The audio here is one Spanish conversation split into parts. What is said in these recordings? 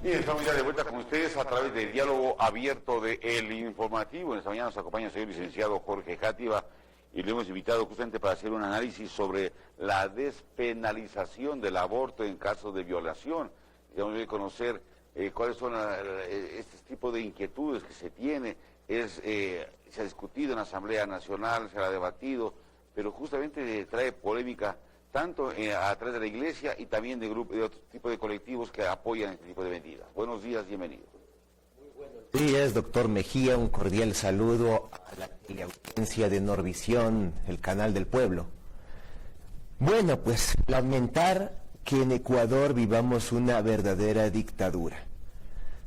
Bien, estamos ya de vuelta con ustedes a través del diálogo abierto de El Informativo. En esta mañana nos acompaña el señor licenciado Jorge Játiva y le hemos invitado justamente para hacer un análisis sobre la despenalización del aborto en caso de violación. Queremos conocer cuáles son este tipo de inquietudes que se tiene. Se ha discutido en la Asamblea Nacional, se ha debatido, pero justamente trae polémica tanto a través de la Iglesia y también de otro tipo de colectivos que apoyan este tipo de medidas. Buenos días, bienvenido. Muy buenos días, doctor Mejía, un cordial saludo a la teleaudiencia de Norvisión, el canal del pueblo. Bueno, pues lamentar que en Ecuador vivamos una verdadera dictadura.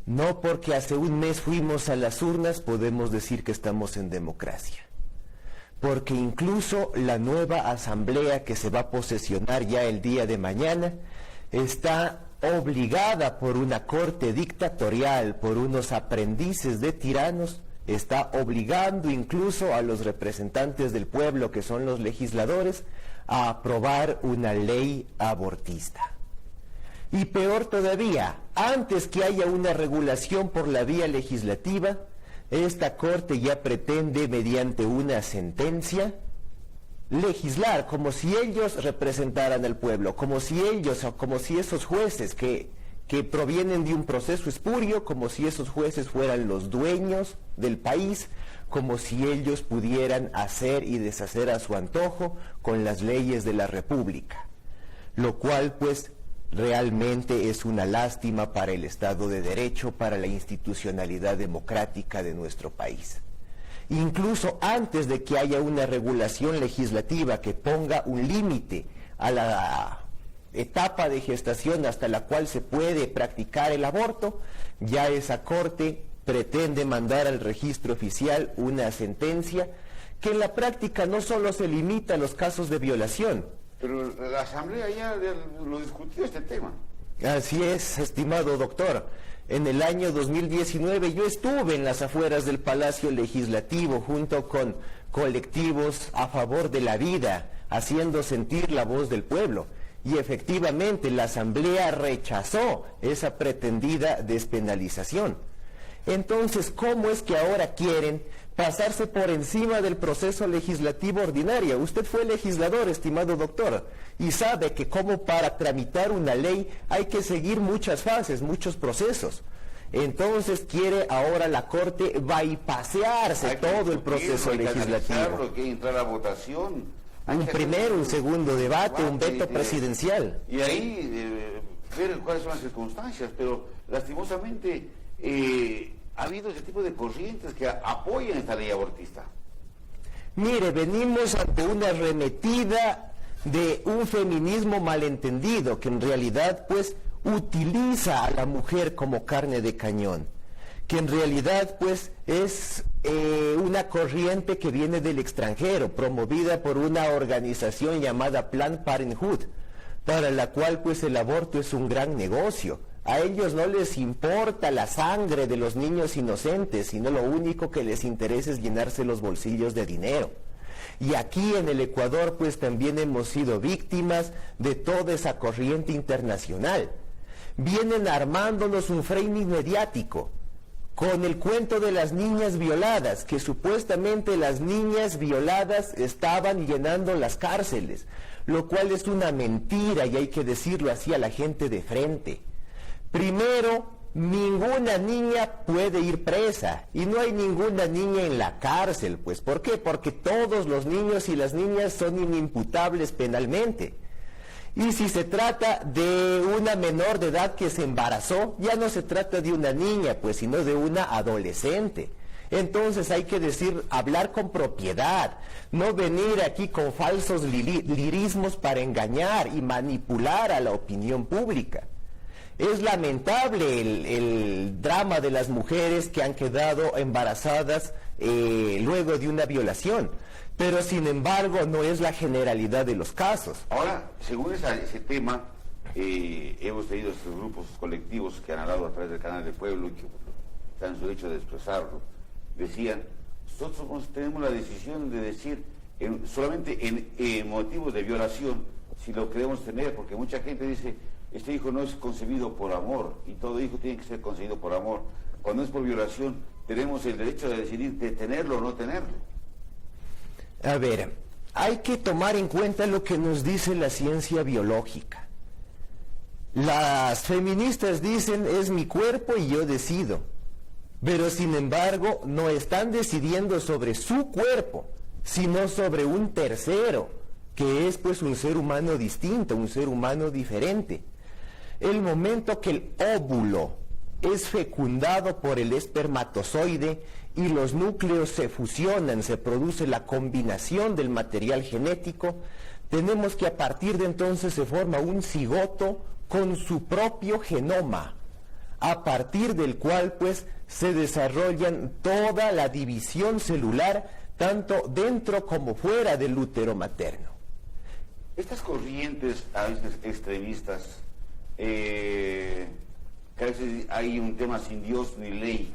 No porque hace un mes fuimos a las urnas podemos decir que estamos en democracia. Porque incluso la nueva asamblea que se va a posesionar ya el día de mañana está obligada por una corte dictatorial, por unos aprendices de tiranos, está obligando incluso a los representantes del pueblo, que son los legisladores, a aprobar una ley abortista. Y peor todavía, antes que haya una regulación por la vía legislativa, esta Corte ya pretende, mediante una sentencia, legislar como si ellos representaran al pueblo, como si ellos, o como si esos jueces que provienen de un proceso espurio, como si esos jueces fueran los dueños del país, como si ellos pudieran hacer y deshacer a su antojo con las leyes de la República, lo cual pues realmente es una lástima para el Estado de Derecho, para la institucionalidad democrática de nuestro país. Incluso antes de que haya una regulación legislativa que ponga un límite a la etapa de gestación hasta la cual se puede practicar el aborto, ya esa Corte pretende mandar al registro oficial una sentencia que en la práctica no solo se limita a los casos de violación. Pero la Asamblea ya lo discutió este tema. Así es, estimado doctor. En el año 2019 yo estuve en las afueras del Palacio Legislativo junto con colectivos a favor de la vida, haciendo sentir la voz del pueblo. Y efectivamente la Asamblea rechazó esa pretendida despenalización. Entonces, ¿cómo es que ahora quieren pasarse por encima del proceso legislativo ordinario? Usted fue legislador, estimado doctor, y sabe que como para tramitar una ley hay que seguir muchas fases, muchos procesos. Entonces quiere ahora la Corte bypasearse todo el proceso legislativo. Hay que entrar a votación. Un primero, un segundo debate, un veto presidencial. Y ahí ver cuáles son las circunstancias, pero lastimosamente ha habido ese tipo de corrientes que apoyan esta ley abortista. Mire, venimos ante una arremetida de un feminismo malentendido, que en realidad pues utiliza a la mujer como carne de cañón, que en realidad pues es una corriente que viene del extranjero, promovida por una organización llamada Planned Parenthood, para la cual pues el aborto es un gran negocio. A ellos no les importa la sangre de los niños inocentes, sino lo único que les interesa es llenarse los bolsillos de dinero. Y aquí en el Ecuador pues también hemos sido víctimas de toda esa corriente internacional. Vienen armándonos un framing mediático con el cuento de las niñas violadas, que supuestamente las niñas violadas estaban llenando las cárceles, lo cual es una mentira y hay que decirlo así a la gente de frente. Primero, ninguna niña puede ir presa y no hay ninguna niña en la cárcel. Pues, ¿por qué? Porque todos los niños y las niñas son inimputables penalmente. Y si se trata de una menor de edad que se embarazó, ya no se trata de una niña, pues, sino de una adolescente. Entonces hay que hablar con propiedad, no venir aquí con falsos lirismos para engañar y manipular a la opinión pública. Es lamentable el drama de las mujeres que han quedado embarazadas luego de una violación, pero sin embargo no es la generalidad de los casos. Ahora, según ese tema, hemos tenido estos grupos colectivos que han hablado a través del canal del pueblo y que están en su derecho de expresarlo. Decían, nosotros tenemos la decisión de decir solamente en motivos de violación si lo queremos tener, porque mucha gente dice, este hijo no es concebido por amor, y todo hijo tiene que ser concebido por amor. Cuando es por violación, tenemos el derecho de decidir de tenerlo o no tenerlo. A ver, hay que tomar en cuenta lo que nos dice la ciencia biológica. Las feministas dicen, es mi cuerpo y yo decido. Pero sin embargo, no están decidiendo sobre su cuerpo, sino sobre un tercero, que es pues un ser humano distinto, un ser humano diferente. El momento que el óvulo es fecundado por el espermatozoide y los núcleos se fusionan, se produce la combinación del material genético, tenemos que a partir de entonces se forma un cigoto con su propio genoma, a partir del cual pues se desarrollan toda la división celular, tanto dentro como fuera del útero materno. Estas corrientes a veces extremistas, que a veces hay un tema sin Dios ni ley,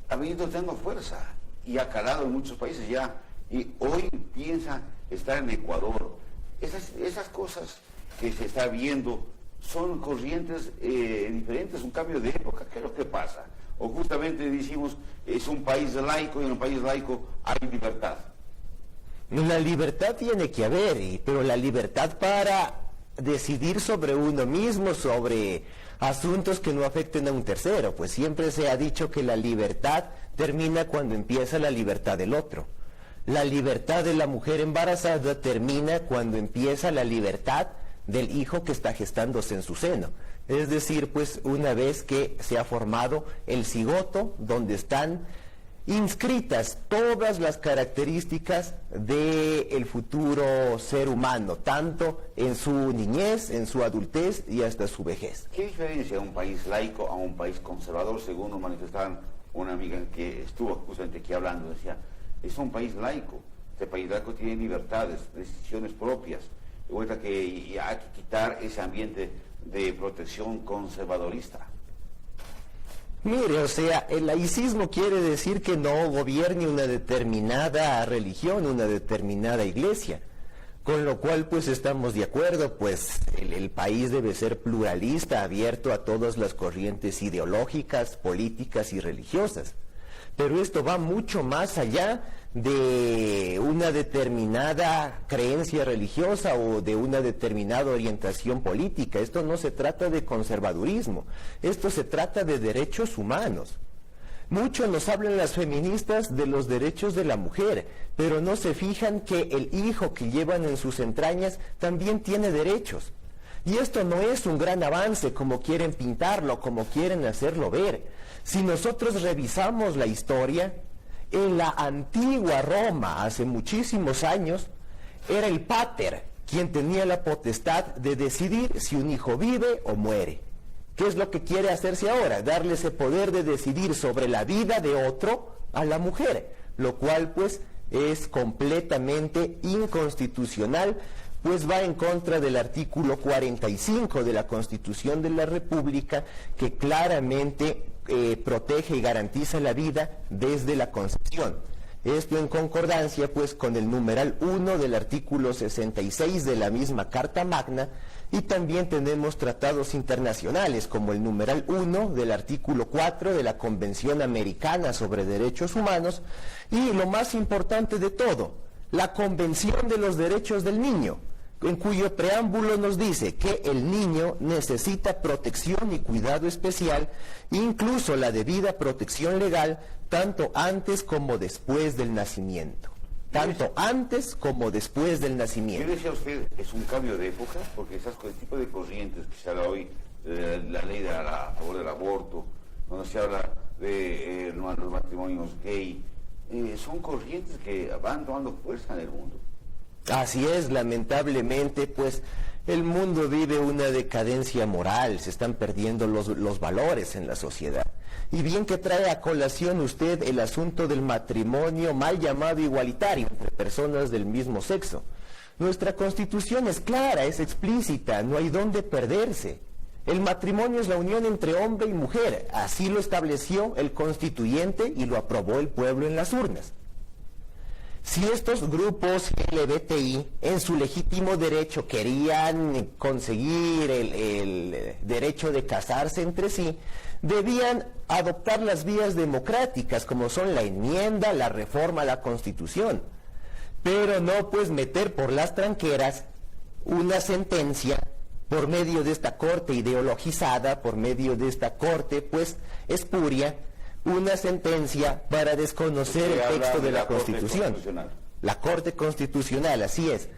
ha venido teniendo fuerza y ha calado en muchos países ya, y hoy piensa estar en Ecuador. Esas cosas que se está viendo son corrientes diferentes, un cambio de época. ¿Qué es lo que pasa? O justamente decimos, es un país laico y en un país laico hay libertad. La libertad tiene que haber, pero la libertad para decidir sobre uno mismo, sobre asuntos que no afecten a un tercero, pues siempre se ha dicho que la libertad termina cuando empieza la libertad del otro. La libertad de la mujer embarazada termina cuando empieza la libertad del hijo que está gestándose en su seno. Es decir, pues una vez que se ha formado el cigoto donde están inscritas todas las características del futuro ser humano, tanto en su niñez, en su adultez y hasta su vejez. ¿Qué diferencia un país laico a un país conservador? Según nos manifestaban una amiga que estuvo justamente aquí hablando, decía, es un país laico, este país laico tiene libertades, decisiones propias, de vuelta que hay que quitar ese ambiente de protección conservadorista. Mire, o sea, el laicismo quiere decir que no gobierne una determinada religión, una determinada iglesia, con lo cual pues estamos de acuerdo, pues el país debe ser pluralista, abierto a todas las corrientes ideológicas, políticas y religiosas. Pero esto va mucho más allá de una determinada creencia religiosa o de una determinada orientación política. Esto no se trata de conservadurismo, esto se trata de derechos humanos. Mucho nos hablan las feministas de los derechos de la mujer, pero no se fijan que el hijo que llevan en sus entrañas también tiene derechos. Y esto no es un gran avance como quieren pintarlo, como quieren hacerlo ver. Si nosotros revisamos la historia, en la antigua Roma, hace muchísimos años, era el pater quien tenía la potestad de decidir si un hijo vive o muere. ¿Qué es lo que quiere hacerse ahora? Darle ese poder de decidir sobre la vida de otro a la mujer, lo cual pues es completamente inconstitucional, pues va en contra del artículo 45 de la Constitución de la República, que claramente protege y garantiza la vida desde la concepción. Esto en concordancia pues con el numeral 1 del artículo 66 de la misma Carta Magna, y también tenemos tratados internacionales como el numeral 1 del artículo 4 de la Convención Americana sobre Derechos Humanos, y lo más importante de todo, la Convención de los Derechos del Niño, en cuyo preámbulo nos dice que el niño necesita protección y cuidado especial, incluso la debida protección legal, tanto antes como después del nacimiento. Tanto antes como después del nacimiento. ¿Qué decía usted? ¿Es un cambio de época? Porque el tipo de corrientes que se habla hoy, la ley a favor del aborto, donde se habla de los matrimonios gay, son corrientes que van tomando fuerza en el mundo. Así es, lamentablemente, pues el mundo vive una decadencia moral, se están perdiendo los valores en la sociedad. Y bien que trae a colación usted el asunto del matrimonio mal llamado igualitario entre personas del mismo sexo. Nuestra Constitución es clara, es explícita, no hay dónde perderse. El matrimonio es la unión entre hombre y mujer, así lo estableció el constituyente y lo aprobó el pueblo en las urnas. Si estos grupos LGBTI en su legítimo derecho querían conseguir el derecho de casarse entre sí, debían adoptar las vías democráticas como son la enmienda, la reforma a la Constitución, pero no pues meter por las tranqueras una sentencia por medio de esta corte ideologizada, por medio de esta corte pues espuria, una sentencia para desconocer el texto de la Constitución. La Corte Constitucional, así es.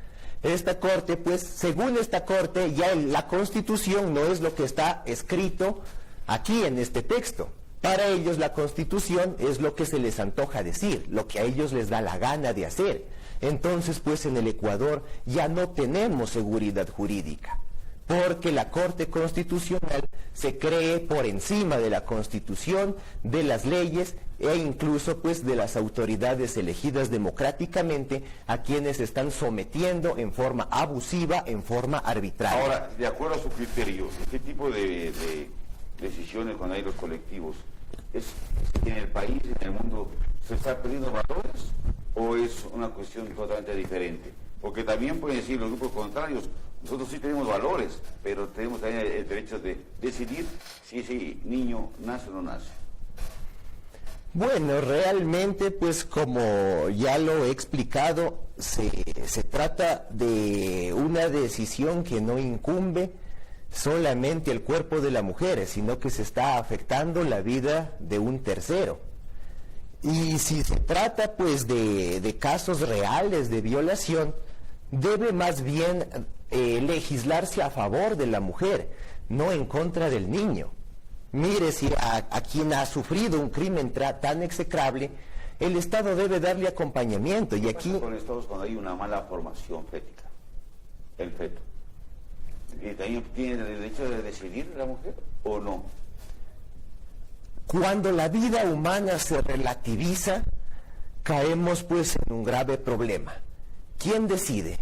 Esta Corte, pues, según esta Corte, ya la Constitución no es lo que está escrito aquí en este texto. Para ellos la Constitución es lo que se les antoja decir, lo que a ellos les da la gana de hacer. Entonces, pues, en el Ecuador ya no tenemos seguridad jurídica, porque la Corte Constitucional se cree por encima de la Constitución, de las leyes e incluso pues de las autoridades elegidas democráticamente a quienes están sometiendo en forma abusiva, en forma arbitraria. Ahora, de acuerdo a su criterio, ¿qué tipo de decisiones cuando hay los colectivos? ¿Es en el país, en el mundo, se está perdiendo valores o es una cuestión totalmente diferente? Porque también pueden decir los grupos contrarios, nosotros sí tenemos valores, pero tenemos también el derecho de decidir si ese niño nace o no nace. Bueno, realmente, pues como ya lo he explicado, se trata de una decisión que no incumbe solamente el cuerpo de la mujer, sino que se está afectando la vida de un tercero. Y si se trata pues de casos reales de violación, debe más bien legislarse a favor de la mujer, no en contra del niño. Mire, si a quien ha sufrido un crimen tan execrable, el Estado debe darle acompañamiento. Y aquí... ¿Qué pasa con Estados cuando hay una mala formación fética? El feto. ¿Y también tiene el derecho de decidir la mujer o no? Cuando la vida humana se relativiza, caemos pues en un grave problema. ¿Quién decide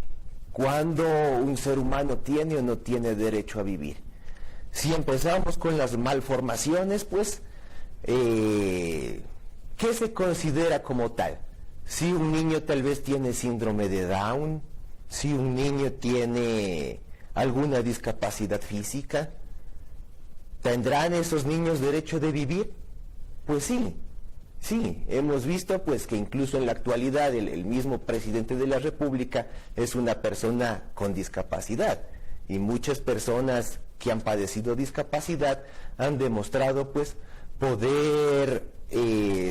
cuándo un ser humano tiene o no tiene derecho a vivir? Si empezamos con las malformaciones, pues, ¿qué se considera como tal? Si un niño tal vez tiene síndrome de Down, si un niño tiene alguna discapacidad física, ¿tendrán esos niños derecho de vivir? Pues sí, sí, hemos visto pues que incluso en la actualidad el mismo presidente de la República es una persona con discapacidad y muchas personas que han padecido discapacidad han demostrado pues poder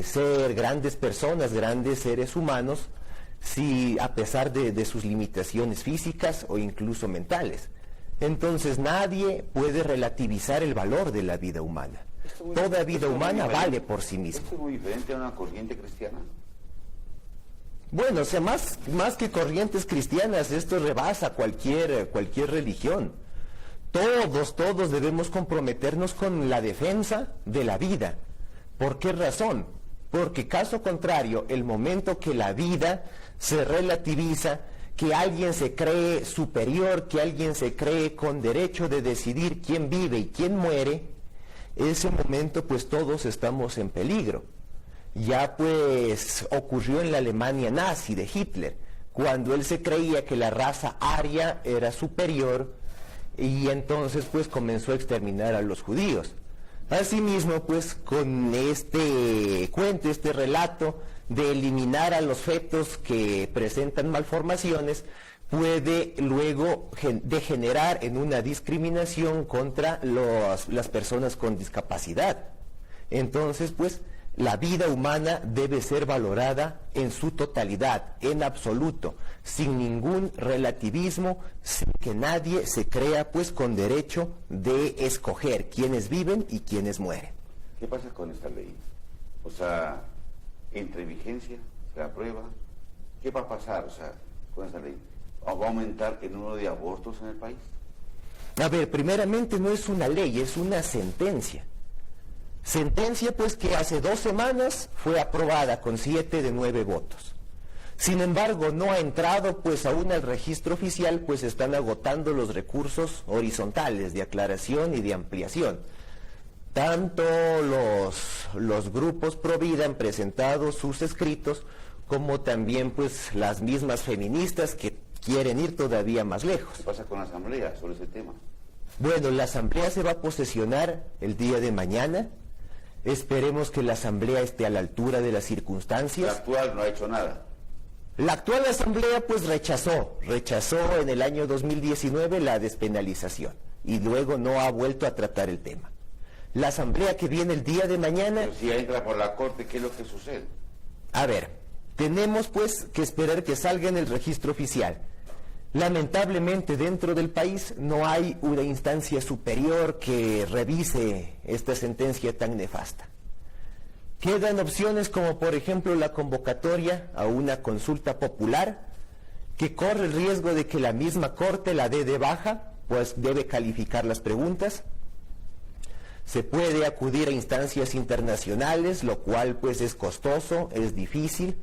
ser grandes personas, grandes seres humanos, si a pesar de sus limitaciones físicas o incluso mentales. Entonces nadie puede relativizar el valor de la vida humana. Toda vida humana vale por sí misma. ¿Esto es muy diferente a una corriente cristiana? Bueno, o sea, más que corrientes cristianas, esto rebasa cualquier religión. Todos debemos comprometernos con la defensa de la vida. ¿Por qué razón? Porque caso contrario, el momento que la vida se relativiza, que alguien se cree superior, que alguien se cree con derecho de decidir quién vive y quién muere, ese momento pues todos estamos en peligro. Ya pues ocurrió en la Alemania nazi de Hitler, cuando él se creía que la raza aria era superior y entonces pues comenzó a exterminar a los judíos. Asimismo pues con este cuento, este relato de eliminar a los fetos que presentan malformaciones, puede luego degenerar en una discriminación contra las personas con discapacidad. Entonces pues la vida humana debe ser valorada en su totalidad, en absoluto, sin ningún relativismo, sin que nadie se crea pues con derecho de escoger quiénes viven y quiénes mueren. ¿Qué pasa con esta ley? O sea, ¿entra en vigencia? ¿Se aprueba? ¿Qué va a pasar, o sea, con esta ley? ¿Va a aumentar el número de abortos en el país? A ver, primeramente no es una ley, es una sentencia. Sentencia pues que hace 2 semanas fue aprobada con 7 de 9 votos. Sin embargo, no ha entrado pues aún al registro oficial, pues están agotando los recursos horizontales de aclaración y de ampliación. Tanto los grupos pro vida han presentado sus escritos como también pues las mismas feministas que quieren ir todavía más lejos. ¿Qué pasa con la Asamblea sobre ese tema? Bueno, la Asamblea se va a posesionar el día de mañana. Esperemos que la Asamblea esté a la altura de las circunstancias. La actual no ha hecho nada. La actual Asamblea pues rechazó en el año 2019 la despenalización y luego no ha vuelto a tratar el tema. La Asamblea que viene el día de mañana... Pero si entra por la Corte, ¿qué es lo que sucede? A ver, tenemos pues que esperar que salga en el registro oficial. Lamentablemente dentro del país no hay una instancia superior que revise esta sentencia tan nefasta. Quedan opciones como por ejemplo la convocatoria a una consulta popular que corre el riesgo de que la misma Corte la dé de baja, pues debe calificar las preguntas. Se puede acudir a instancias internacionales, lo cual pues es costoso, es difícil,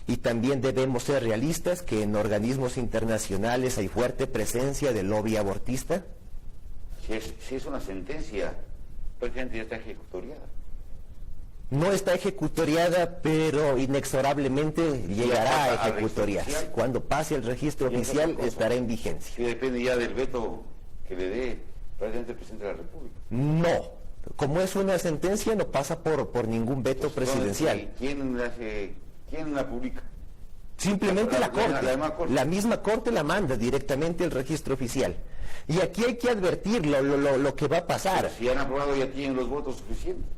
y también debemos ser realistas que en organismos internacionales hay fuerte presencia del lobby abortista. Si es una sentencia, prácticamente ya está ejecutoriada. No está ejecutoriada, pero inexorablemente llegará a ejecutoriarse. Cuando pase el registro oficial estará en vigencia. ¿Y depende ya del veto que le dé prácticamente el presidente de la República? No, como es una sentencia no pasa por ningún veto presidencial. ¿Quién la publica? Simplemente la Corte. La misma Corte la manda directamente al registro oficial. Y aquí hay que advertir lo que va a pasar. Pero si han aprobado ya tienen los votos suficientes.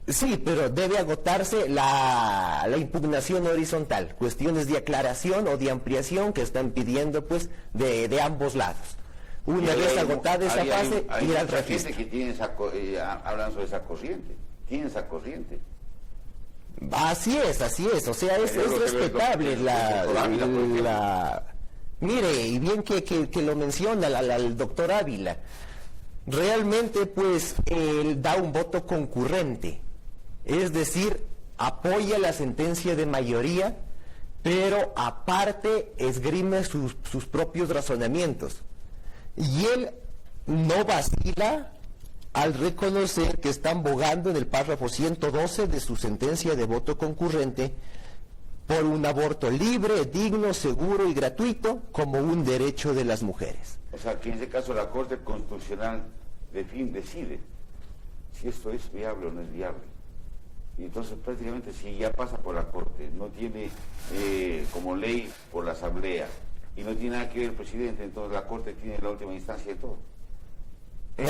Sí, pero debe agotarse la impugnación horizontal, cuestiones de aclaración o de ampliación que están pidiendo pues de ambos lados. Una vez agotada esa fase, ir al registro. Hay gente que hablan sobre esa corriente, tiene esa corriente. Así es, o sea, es respetable Mire, y bien que lo menciona el doctor Ávila, realmente pues él da un voto concurrente. Es decir, apoya la sentencia de mayoría, pero aparte esgrime sus propios razonamientos. Y él no vacila al reconocer que están bogando en el párrafo 112 de su sentencia de voto concurrente por un aborto libre, digno, seguro y gratuito como un derecho de las mujeres. O sea, que en ese caso la Corte Constitucional decide si esto es viable o no es viable. Y entonces prácticamente si ya pasa por la Corte, no tiene como ley por la Asamblea y no tiene nada que ver el presidente, entonces la Corte tiene la última instancia de todo.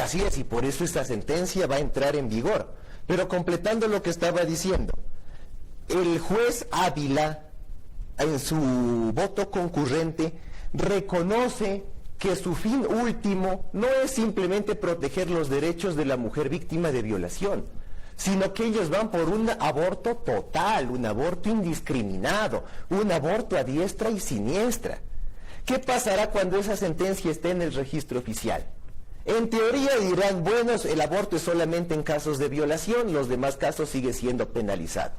Así es, y por eso esta sentencia va a entrar en vigor. Pero completando lo que estaba diciendo, el juez Ávila, en su voto concurrente, reconoce que su fin último no es simplemente proteger los derechos de la mujer víctima de violación, sino que ellos van por un aborto total, un aborto indiscriminado, un aborto a diestra y siniestra. ¿Qué pasará cuando esa sentencia esté en el registro oficial? En teoría dirán, bueno, el aborto es solamente en casos de violación, los demás casos sigue siendo penalizado.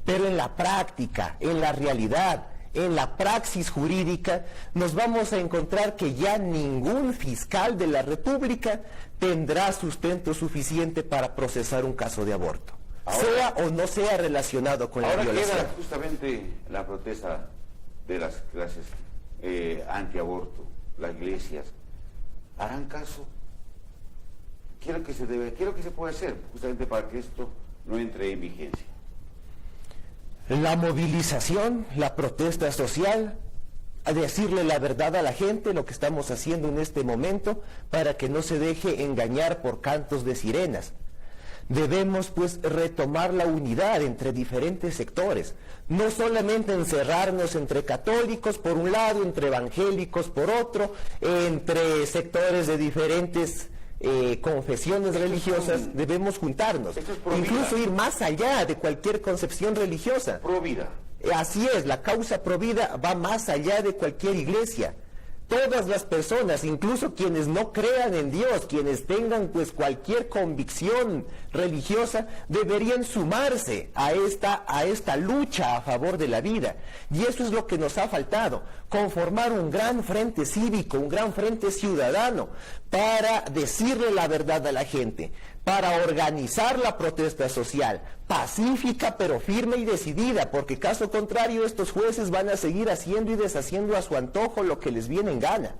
Pero en la práctica, en la realidad, en la praxis jurídica, nos vamos a encontrar que ya ningún fiscal de la República tendrá sustento suficiente para procesar un caso de aborto, sea o no sea relacionado con la violación. Ahora queda justamente la protesta de las clases antiaborto, las iglesias. ¿Harán caso? ¿Qué es lo que se puede hacer justamente para que esto no entre en vigencia? La movilización, la protesta social, a decirle la verdad a la gente, lo que estamos haciendo en este momento, para que no se deje engañar por cantos de sirenas. Debemos pues retomar la unidad entre diferentes sectores, no solamente encerrarnos entre católicos por un lado, entre evangélicos por otro, entre sectores de diferentes confesiones religiosas. Debemos juntarnos, incluso ir más allá de cualquier concepción religiosa. Pro vida. Así es, la causa pro vida va más allá de cualquier iglesia. Todas las personas, incluso quienes no crean en Dios, quienes tengan pues cualquier convicción religiosa, deberían sumarse a esta lucha a favor de la vida. Y eso es lo que nos ha faltado, conformar un gran frente cívico, un gran frente ciudadano, para decirle la verdad a la gente, para organizar la protesta social, pacífica pero firme y decidida, porque caso contrario estos jueces van a seguir haciendo y deshaciendo a su antojo lo que les viene en gana.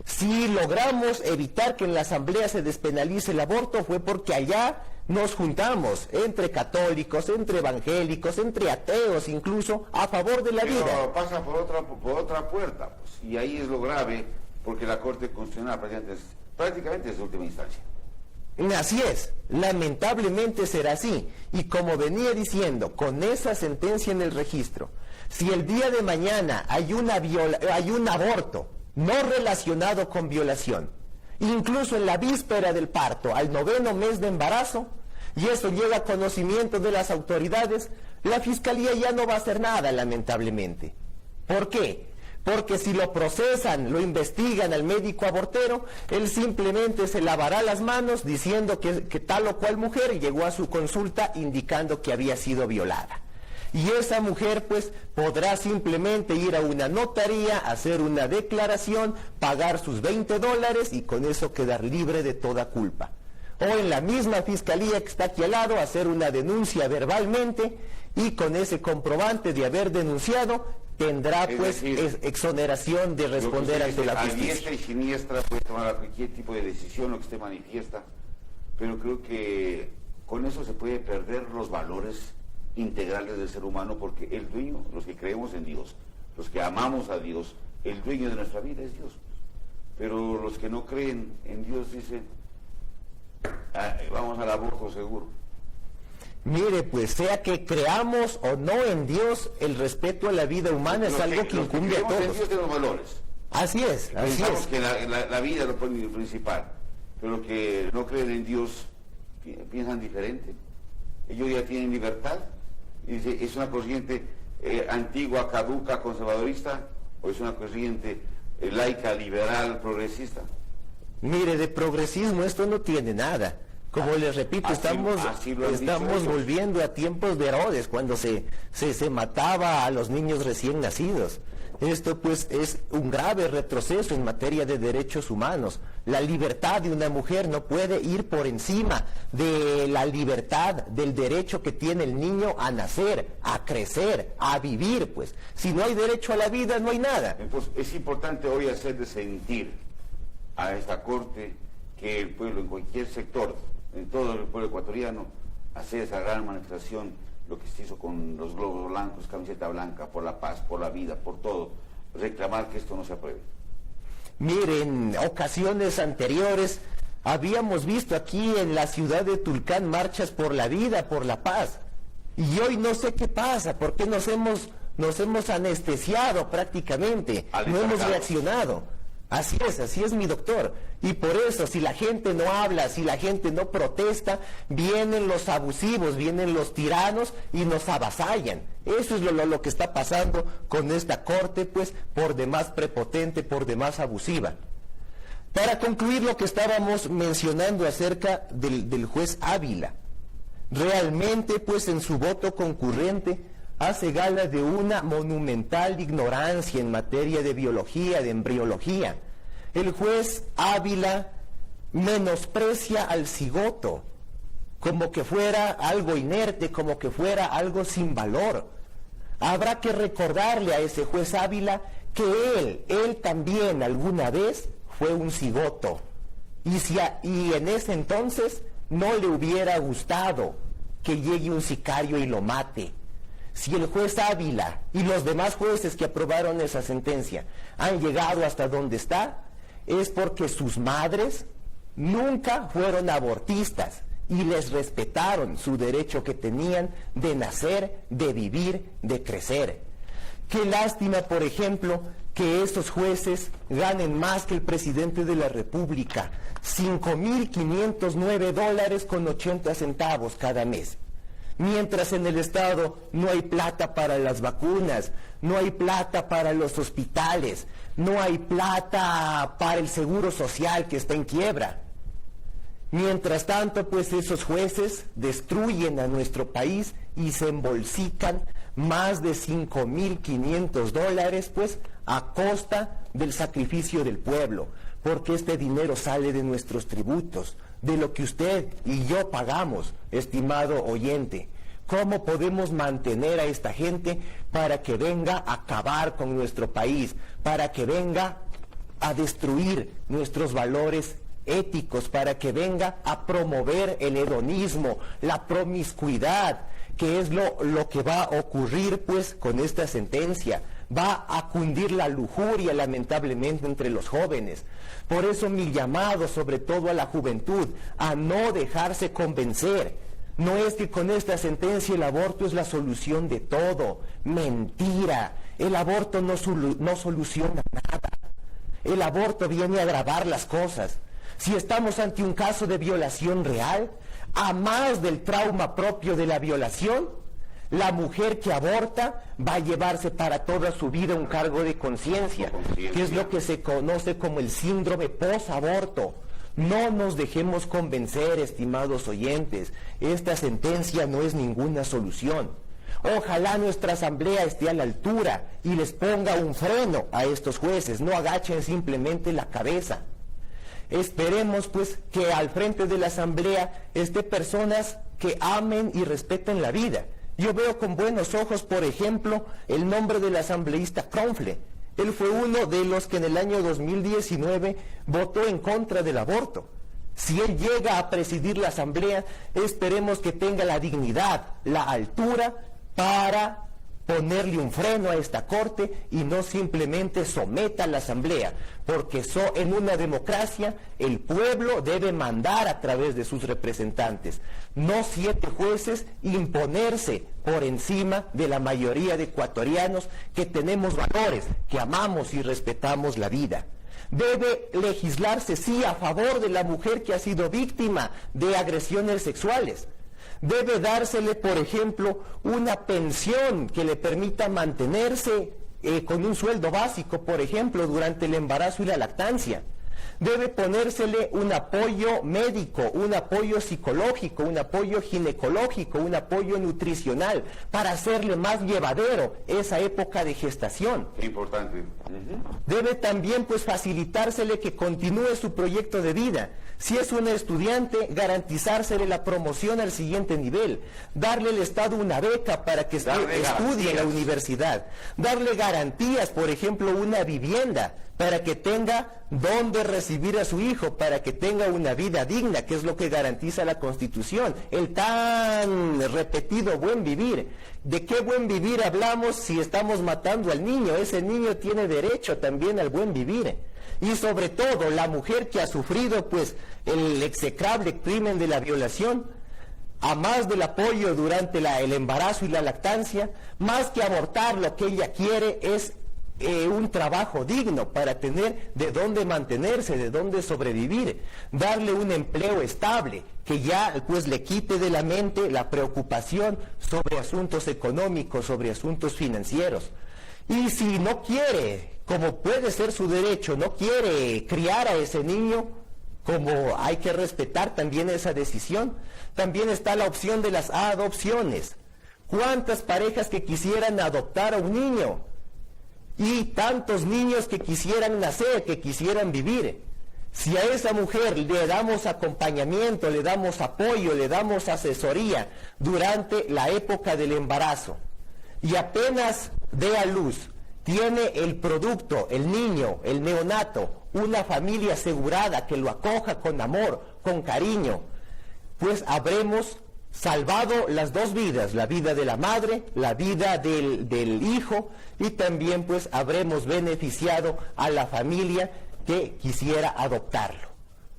Si logramos evitar que en la asamblea se despenalice el aborto fue porque allá nos juntamos entre católicos, entre evangélicos, entre ateos incluso, a favor de la vida. Pero pasa por otra puerta, pues, y ahí es lo grave, porque la Corte Constitucional prácticamente es de última instancia. Así es, lamentablemente será así, y como venía diciendo, con esa sentencia en el registro, si el día de mañana hay un aborto no relacionado con violación, incluso en la víspera del parto, al 9º mes de embarazo, y eso llega a conocimiento de las autoridades, la Fiscalía ya no va a hacer nada, lamentablemente. ¿Por qué? Porque si lo procesan, lo investigan al médico abortero, él simplemente se lavará las manos diciendo que tal o cual mujer llegó a su consulta indicando que había sido violada. Y esa mujer pues podrá simplemente ir a una notaría, hacer una declaración, pagar sus $20 y con eso quedar libre de toda culpa. O en la misma fiscalía que está aquí al lado, hacer una denuncia verbalmente y con ese comprobante de haber denunciado tendrá pues exoneración de responder ante la justicia. A diestra y siniestra puede tomar cualquier tipo de decisión, lo que esté manifiesta, pero creo que con eso se puede perder los valores integrales del ser humano, porque el dueño, los que creemos en Dios, los que amamos a Dios, el dueño de nuestra vida es Dios. Pero los que no creen en Dios dicen, vamos al aborto seguro. Mire, pues sea que creamos o no en Dios, el respeto a la vida humana es algo que incumbe a todos. En Dios tenemos valores. Así es, así Pensamos es. que la vida lo pone principal, pero los que no creen en Dios piensan diferente. Ellos ya tienen libertad. Y dice, ¿es una corriente antigua, caduca, conservadorista, o es una corriente laica, liberal, progresista? Mire, de progresismo esto no tiene nada. Como les repito, estamos volviendo a tiempos de Herodes, cuando se mataba a los niños recién nacidos. Esto pues es un grave retroceso en materia de derechos humanos. La libertad de una mujer no puede ir por encima de la libertad, del derecho que tiene el niño a nacer, a crecer, a vivir, pues. Si no hay derecho a la vida, no hay nada. Entonces es importante hoy hacerle sentir a esta Corte que el pueblo en cualquier sector, en todo el pueblo ecuatoriano, hacer esa gran manifestación, lo que se hizo con los globos blancos, camiseta blanca, por la paz, por la vida, por todo, reclamar que esto no se apruebe. Miren, ocasiones anteriores habíamos visto aquí en la ciudad de Tulcán marchas por la vida, por la paz, y hoy no sé qué pasa, porque nos hemos anestesiado prácticamente, no hemos reaccionado. Así es mi doctor. Y por eso, si la gente no habla, si la gente no protesta, vienen los abusivos, vienen los tiranos y nos avasallan. Eso es lo que está pasando con esta Corte, pues, por demás prepotente, por demás abusiva. Para concluir lo que estábamos mencionando acerca del juez Ávila, realmente, pues, en su voto concurrente, hace gala de una monumental ignorancia en materia de biología, de embriología. El juez Ávila menosprecia al cigoto como que fuera algo inerte, como que fuera algo sin valor. Habrá que recordarle a ese juez Ávila que él también alguna vez fue un cigoto. Y en ese entonces no le hubiera gustado que llegue un sicario y lo mate. Si el juez Ávila y los demás jueces que aprobaron esa sentencia han llegado hasta donde está, es porque sus madres nunca fueron abortistas y les respetaron su derecho que tenían de nacer, de vivir, de crecer. Qué lástima, por ejemplo, que estos jueces ganen más que el presidente de la República, $5,509.80 cada mes. Mientras en el Estado no hay plata para las vacunas, no hay plata para los hospitales, no hay plata para el seguro social que está en quiebra. Mientras tanto, pues esos jueces destruyen a nuestro país y se embolsican más de $5,500, pues, a costa del sacrificio del pueblo, porque este dinero sale de nuestros tributos, de lo que usted y yo pagamos, estimado oyente. ¿Cómo podemos mantener a esta gente para que venga a acabar con nuestro país, para que venga a destruir nuestros valores éticos, para que venga a promover el hedonismo, la promiscuidad, que es lo que va a ocurrir pues con esta sentencia? Va a cundir la lujuria lamentablemente entre los jóvenes. Por eso mi llamado sobre todo a la juventud, a no dejarse convencer. No es que con esta sentencia el aborto es la solución de todo. Mentira. El aborto no soluciona nada. El aborto viene a agravar las cosas. Si estamos ante un caso de violación real, a más del trauma propio de la violación, la mujer que aborta va a llevarse para toda su vida un cargo de conciencia, que es lo que se conoce como el síndrome posaborto. No nos dejemos convencer, estimados oyentes, esta sentencia no es ninguna solución. Ojalá nuestra asamblea esté a la altura y les ponga un freno a estos jueces, no agachen simplemente la cabeza. Esperemos pues que al frente de la asamblea estén personas que amen y respeten la vida. Yo veo con buenos ojos, por ejemplo, el nombre del asambleísta Kronfle. Él fue uno de los que en el año 2019 votó en contra del aborto. Si él llega a presidir la asamblea, esperemos que tenga la dignidad, la altura para ponerle un freno a esta corte y no simplemente someta a la asamblea, porque en una democracia el pueblo debe mandar a través de sus representantes, no 7 jueces imponerse por encima de la mayoría de ecuatorianos que tenemos valores, que amamos y respetamos la vida. Debe legislarse, sí, a favor de la mujer que ha sido víctima de agresiones sexuales. Debe dársele, por ejemplo, una pensión que le permita mantenerse con un sueldo básico, por ejemplo, durante el embarazo y la lactancia. Debe ponérsele un apoyo médico, un apoyo psicológico, un apoyo ginecológico, un apoyo nutricional, para hacerle más llevadero esa época de gestación. Qué importante. Debe también pues facilitársele que continúe su proyecto de vida. Si es una estudiante, garantizársele la promoción al siguiente nivel, darle al Estado una beca para que estudie en la universidad, darle garantías, por ejemplo, una vivienda, para que tenga dónde recibir a su hijo, para que tenga una vida digna, que es lo que garantiza la Constitución, el tan repetido buen vivir. ¿De qué buen vivir hablamos si estamos matando al niño? Ese niño tiene derecho también al buen vivir. Y sobre todo, la mujer que ha sufrido pues el execrable crimen de la violación, a más del apoyo durante el embarazo y la lactancia, más que abortar, lo que ella quiere es un trabajo digno para tener de dónde mantenerse, de dónde sobrevivir, darle un empleo estable, que ya pues le quite de la mente la preocupación sobre asuntos económicos, sobre asuntos financieros. Y si no quiere, como puede ser su derecho, no quiere criar a ese niño, como hay que respetar también esa decisión, también está la opción de las adopciones. ¿Cuántas parejas que quisieran adoptar a un niño? Y tantos niños que quisieran nacer, que quisieran vivir. Si a esa mujer le damos acompañamiento, le damos apoyo, le damos asesoría durante la época del embarazo, y apenas dé a luz, tiene el producto, el niño, el neonato, una familia asegurada que lo acoja con amor, con cariño, pues habremos salvado las dos vidas, la vida de la madre, la vida del hijo, y también pues habremos beneficiado a la familia que quisiera adoptarlo.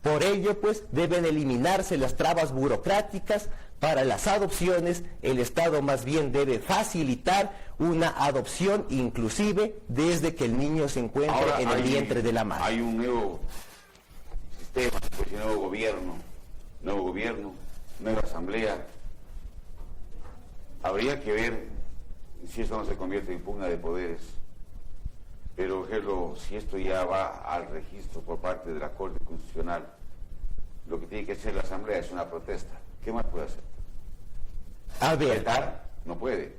Por ello pues deben eliminarse las trabas burocráticas para las adopciones. El Estado más bien debe facilitar una adopción inclusive desde que el niño se encuentre en el vientre de la madre. Hay un nuevo sistema, pues, nuevo gobierno, nueva asamblea. Habría que ver si esto no se convierte en pugna de poderes. Pero, ejemplo, si esto ya va al registro por parte de la Corte Constitucional, lo que tiene que hacer la asamblea es una protesta. ¿Qué más puede hacer? A ver, no puede.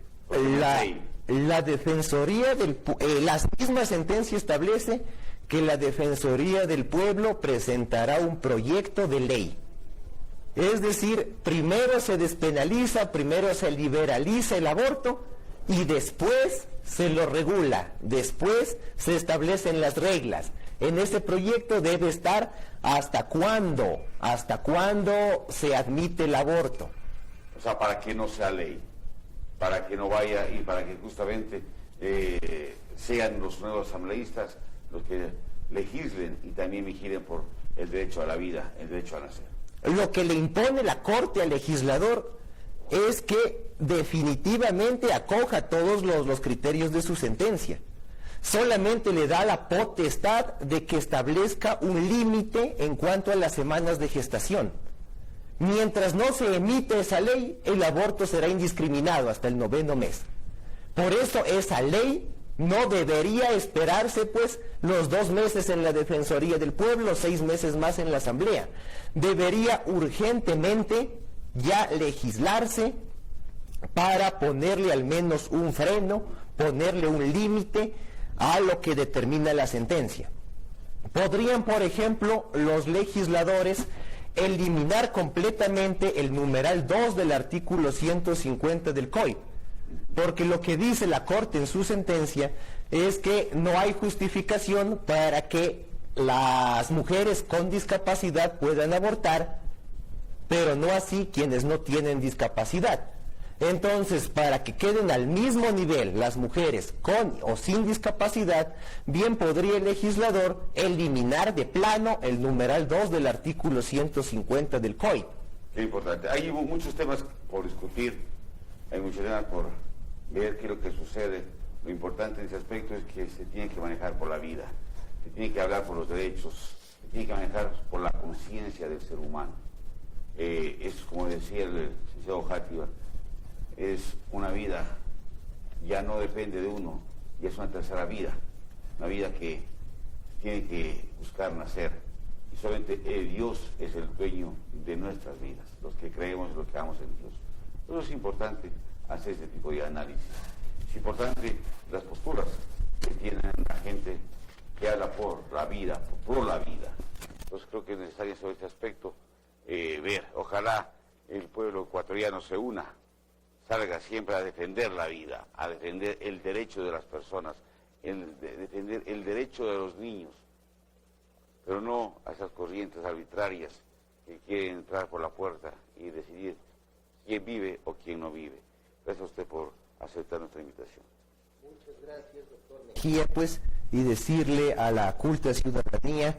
La Defensoría la misma sentencia establece que la Defensoría del Pueblo presentará un proyecto de ley Es decir, primero se despenaliza, primero se liberaliza el aborto y después se lo regula, después se establecen las reglas. En ese proyecto debe estar hasta cuándo se admite el aborto. O sea, para que no sea ley, para que no vaya y para que justamente sean los nuevos asambleístas los que legislen y también vigilen por el derecho a la vida, el derecho a nacer. Lo que le impone la Corte al legislador es que definitivamente acoja todos los criterios de su sentencia. Solamente le da la potestad de que establezca un límite en cuanto a las semanas de gestación. Mientras no se emite esa ley, el aborto será indiscriminado hasta el 9º mes. Por eso esa ley no debería esperarse pues los 2 meses en la Defensoría del Pueblo, 6 meses más en la Asamblea. Debería urgentemente ya legislarse para ponerle al menos un freno, ponerle un límite a lo que determina la sentencia. Podrían, por ejemplo, los legisladores eliminar completamente el numeral 2 del artículo 150 del COI, porque lo que dice la Corte en su sentencia es que no hay justificación para que las mujeres con discapacidad puedan abortar, pero no así quienes no tienen discapacidad. Entonces, para que queden al mismo nivel las mujeres con o sin discapacidad, bien podría el legislador eliminar de plano el numeral 2 del artículo 150 del COI. Qué importante. Hay muchos temas por discutir, hay muchos temas por ver qué es lo que sucede. Lo importante en ese aspecto es que se tiene que manejar por la vida, se tiene que hablar por los derechos, se tiene que manejar por la conciencia del ser humano. Es como decía el licenciado Játiva, es una vida, ya no depende de uno, ya es una tercera vida, una vida que tiene que buscar nacer, y solamente Dios es el dueño de nuestras vidas, los que creemos y los que amamos en Dios. Por eso es importante hacer este tipo de análisis, es importante las posturas que tienen la gente que habla por la vida, por la vida. Entonces creo que es necesario sobre este aspecto ver, ojalá el pueblo ecuatoriano se una, salga siempre a defender la vida, a defender el derecho de las personas, defender el derecho de los niños, pero no a esas corrientes arbitrarias que quieren entrar por la puerta y decidir quién vive o quién no vive. Gracias a usted por aceptar nuestra invitación. Muchas gracias, doctor Mejía, pues, y decirle a la culta ciudadanía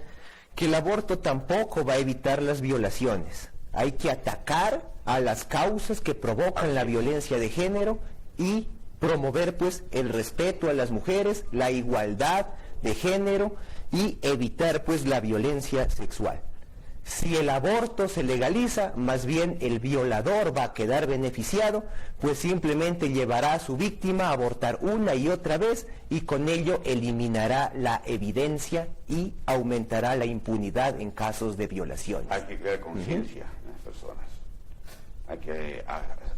que el aborto tampoco va a evitar las violaciones. Hay que atacar a las causas que provocan la violencia de género y promover pues el respeto a las mujeres, la igualdad de género y evitar pues la violencia sexual. Si el aborto se legaliza, más bien el violador va a quedar beneficiado, pues simplemente llevará a su víctima a abortar una y otra vez y con ello eliminará la evidencia y aumentará la impunidad en casos de violaciones. Hay que crear conciencia en las personas, hay que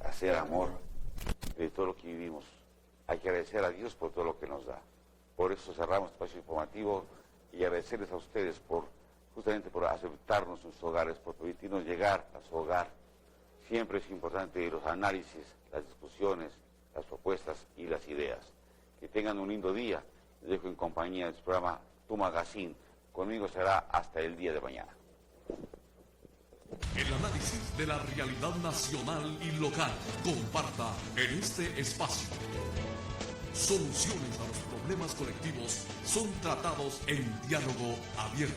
hacer amor de todo lo que vivimos, hay que agradecer a Dios por todo lo que nos da. Por eso cerramos este espacio informativo y agradecerles a ustedes justamente por aceptarnos en sus hogares, por permitirnos llegar a su hogar. Siempre es importante los análisis, las discusiones, las propuestas y las ideas. Que tengan un lindo día. Les dejo en compañía de su programa Tu Magazine. Conmigo será hasta el día de mañana. El análisis de la realidad nacional y local. Comparta en este espacio. Soluciones a los problemas colectivos son tratados en diálogo abierto.